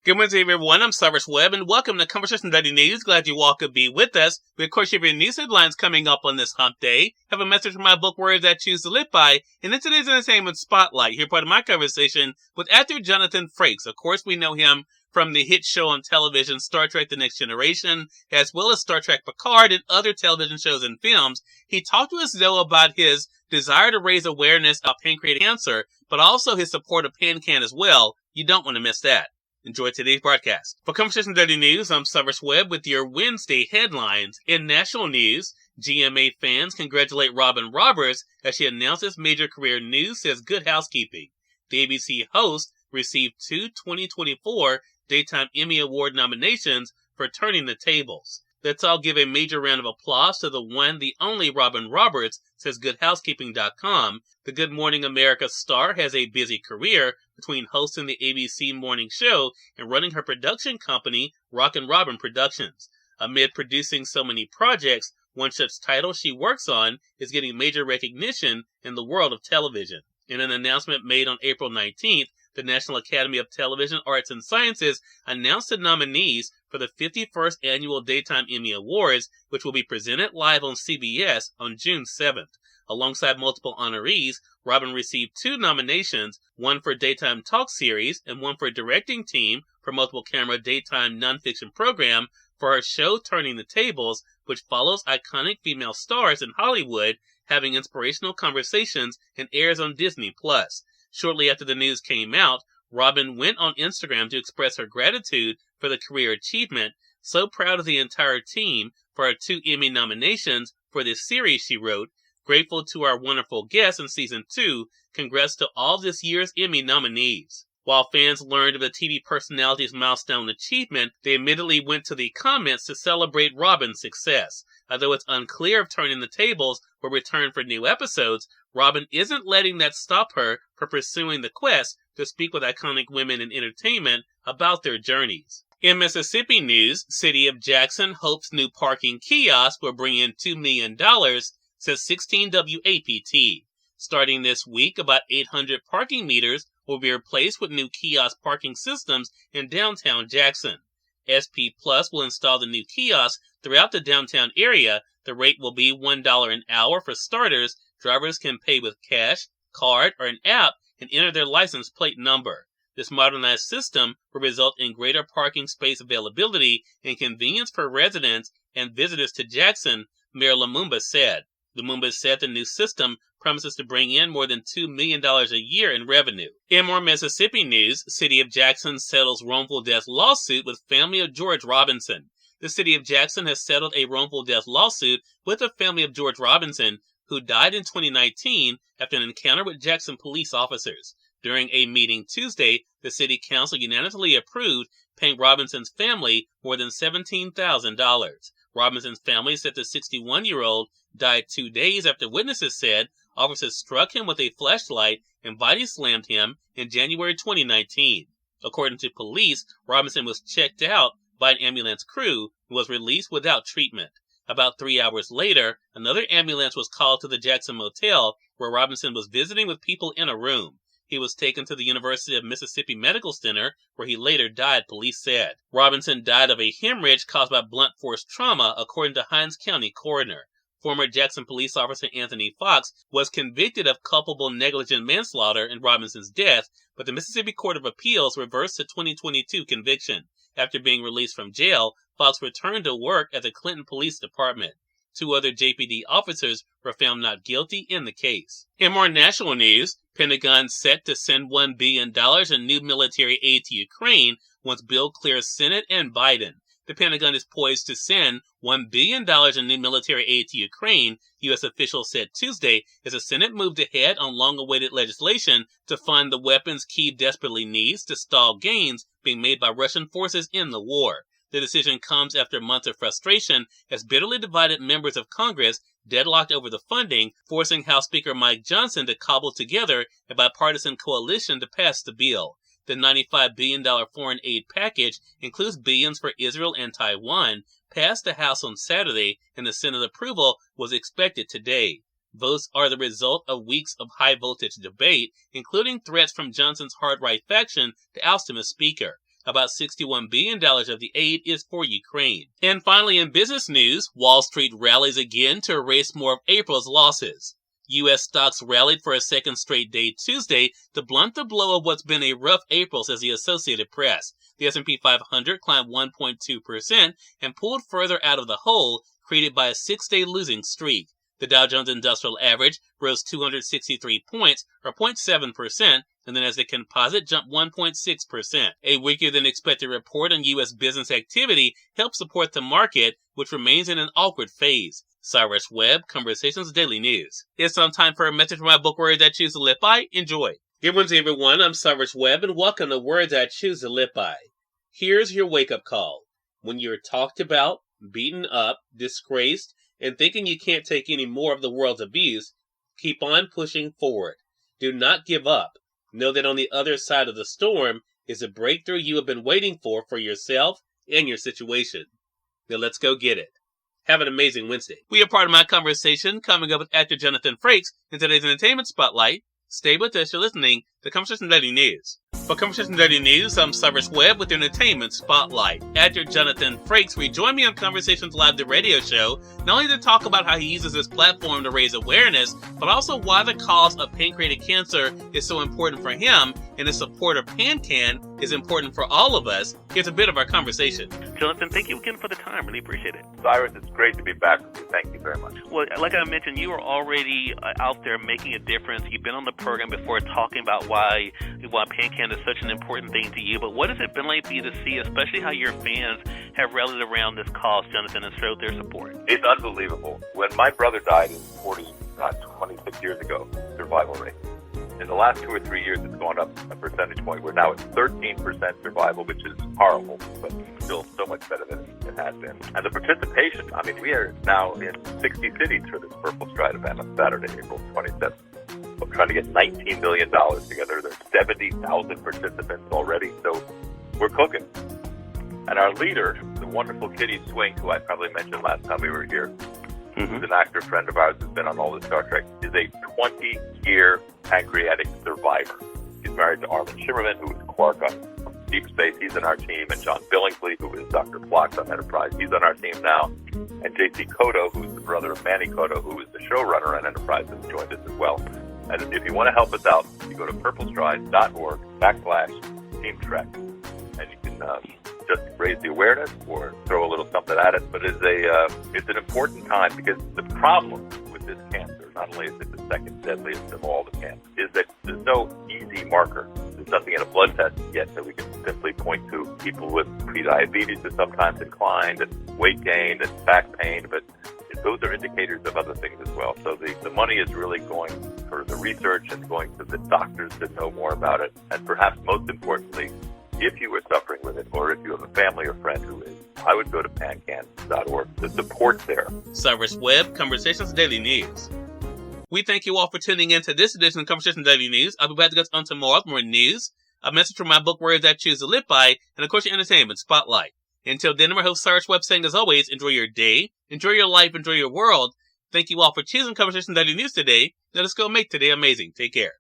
Good Wednesday, everyone. I'm Cyrus Webb, and welcome to Conversation Daily News. Glad you all could be with us. We, of course, have your news headlines coming up on this hump day. Have a message from my book, Words I Choose to Live By, and then today's entertainment spotlight. Here, part of my conversation with actor Jonathan Frakes. Of course, we know him from the hit show on television, Star Trek The Next Generation, as well as Star Trek Picard and other television shows and films. He talked to us, though, about his desire to raise awareness of pancreatic cancer, but also his support of PanCan as well. You don't want to miss that. Enjoy today's broadcast. For Conversation Daily News, I'm Cyrus Webb with your Wednesday headlines. In national news, GMA fans congratulate Robin Roberts as she announces major career news, says Good Housekeeping. The ABC host received 2 2024 Daytime Emmy Award nominations for Turning the Tables. Let's all give a major round of applause to the one, the only Robin Roberts, says GoodHousekeeping.com. The Good Morning America star has a busy career between hosting the ABC morning show and running her production company, Rockin' Robin Productions. Amid producing so many projects, one such title she works on is getting major recognition in the world of television. In an announcement made on April 19th, the National Academy of Television Arts and Sciences announced the nominees for the 51st Annual Daytime Emmy Awards, which will be presented live on CBS on June 7th. Alongside multiple honorees, Robin received 2 nominations, one for Daytime Talk Series and one for Directing Team for Multiple Camera Daytime Nonfiction Program for her show Turning the Tables, which follows iconic female stars in Hollywood having inspirational conversations and airs on Disney+. Shortly after the news came out, Robin went on Instagram to express her gratitude for the career achievement. So proud of the entire team for our 2 Emmy nominations for this series, she wrote. Grateful to our wonderful guests in Season 2. Congrats to all this year's Emmy nominees. While fans learned of the TV personality's milestone achievement, they immediately went to the comments to celebrate Robin's success. Although it's unclear if Turning the Tables will return for new episodes, Robin isn't letting that stop her from pursuing the quest to speak with iconic women in entertainment about their journeys. In Mississippi news, City of Jackson hopes new parking kiosks will bring in $2 million, says 16 WAPT. Starting this week, about 800 parking meters will be replaced with new kiosk parking systems in downtown Jackson. SP Plus will install the new kiosks throughout the downtown area. The rate will be $1 an hour for starters. Drivers can pay with cash, card, or an app and enter their license plate number. This modernized system will result in greater parking space availability and convenience for residents and visitors to Jackson, Mayor Lumumba said. Lumumba said the new system promises to bring in more than $2 million a year in revenue. In more Mississippi news, City of Jackson settles wrongful death lawsuit with family of George Robinson. The City of Jackson has settled a wrongful death lawsuit with the family of George Robinson, who died in 2019 after an encounter with Jackson police officers. During a meeting Tuesday, the city council unanimously approved paying Robinson's family more than $17,000. Robinson's family said the 61-year-old died 2 days after witnesses said officers struck him with a flashlight and body slammed him in January 2019. According to police, Robinson was checked out by an ambulance crew and was released without treatment. About 3 hours later, another ambulance was called to the Jackson Motel, where Robinson was visiting with people in a room. He was taken to the University of Mississippi Medical Center, where he later died, police said. Robinson died of a hemorrhage caused by blunt force trauma, according to Hinds County coroner. Former Jackson police officer Anthony Fox was convicted of culpable negligent manslaughter in Robinson's death, but the Mississippi Court of Appeals reversed the 2022 conviction. After being released from jail, Fox returned to work at the Clinton Police Department. 2 other JPD officers were found not guilty in the case. In more national news, Pentagon set to send $1 billion in new military aid to Ukraine once bill clears Senate and Biden. The Pentagon is poised to send $1 billion in new military aid to Ukraine, U.S. officials said Tuesday, as the Senate moved ahead on long-awaited legislation to fund the weapons Kyiv desperately needs to stall gains being made by Russian forces in the war. The decision comes after months of frustration as bitterly divided members of Congress deadlocked over the funding, forcing House Speaker Mike Johnson to cobble together a bipartisan coalition to pass the bill. The $95 billion foreign aid package includes billions for Israel and Taiwan, passed the House on Saturday, and the Senate approval was expected today. Votes are the result of weeks of high-voltage debate, including threats from Johnson's hard-right faction to oust him as Speaker. About $61 billion of the aid is for Ukraine. And finally, in business news, Wall Street rallies again to erase more of April's losses. U.S. stocks rallied for a second straight day Tuesday to blunt the blow of what's been a rough April, says the Associated Press. The S&P 500 climbed 1.2% and pulled further out of the hole created by a six-day losing streak. The Dow Jones Industrial Average rose 263 points, or 0.7%, and the Nasdaq Composite jumped 1.6%. A weaker-than-expected report on U.S. business activity helped support the market, which remains in an awkward phase. Cyrus Webb, Conversations Daily News. It's time for a message from my book, Words I Choose to Live By. Enjoy. Good Wednesday, everyone. I'm Cyrus Webb, and welcome to Words I Choose to Live By. Here's your wake-up call. When you're talked about, beaten up, disgraced, and thinking you can't take any more of the world's abuse, keep on pushing forward. Do not give up. Know that on the other side of the storm is a breakthrough you have been waiting for yourself and your situation. Now let's go get it. Have an amazing Wednesday. We are part of my conversation coming up with actor Jonathan Frakes in today's Entertainment Spotlight. Stay with us. You're listening to Conversation Daily News. For Conversation Daily News, I'm Cyrus Webb with your Entertainment Spotlight. Actor Jonathan Frakes rejoined me on Conversations Live, the radio show, not only to talk about how he uses his platform to raise awareness, but also why the cause of pancreatic cancer is so important for him, and his support of PanCan is important for all of us. Here's a bit of our conversation. Jonathan, thank you again for the time. Really appreciate it. Cyrus, it's great to be back with you. Thank you very much. Well, like I mentioned, you are already out there making a difference. You've been on the program before talking about why PanCan is such an important thing to you. But what has it been like for you to see, especially how your fans have rallied around this cause, Jonathan, and showed their support? It's unbelievable. When my brother died 26 years ago, survival rate. In the last 2 or 3 years, it's gone up a percentage point. We're now at 13% survival, which is horrible, but still so much better than it has been. And the participation, we are now in 60 cities for this Purple Stride event on Saturday, April 27th. We're trying to get $19 million together. There's 70,000 participants already, so we're cooking. And our leader, the wonderful Kitty Swink, who I probably mentioned last time we were here, who's an actor friend of ours who's been on all the Star Trek, is a 20-year pancreatic survivor. He's married to Armin Shimmerman, who is Quark on Deep Space. He's on our team. And John Billingsley, who is Dr. Phlox on Enterprise. He's on our team now. And J.C. Cotto, who's the brother of Manny Cotto, who is the showrunner on Enterprise, has joined us as well. And if you want to help us out, you go to purplestride.org/Team Trek. And you can just raise the awareness or throw a little something at it. But it's an important time because the problem with this cancer, not only is it the second deadliest of all the cancers, is that there's no easy marker. There's nothing in a blood test yet that we can simply point to. People with prediabetes are sometimes inclined, and weight gain, and back pain, but those are indicators of other things as well. So the money is really going for the research and going to the doctors that know more about it. And perhaps most importantly, if you are suffering with it, or if you have a family or friend who is, I would go to pancan.org. The support's there. Cyrus Webb, Conversations Daily News. We thank you all for tuning in to this edition of Conversations Daily News. I'll be back to go on tomorrow with more news, a message from my book, Words I Choose to Live By, and of course your Entertainment Spotlight. Until then, I'm your host, Cyrus Webb, saying as always, enjoy your day, enjoy your life, enjoy your world. Thank you all for choosing Conversations Daily News today. Let us go make today amazing. Take care.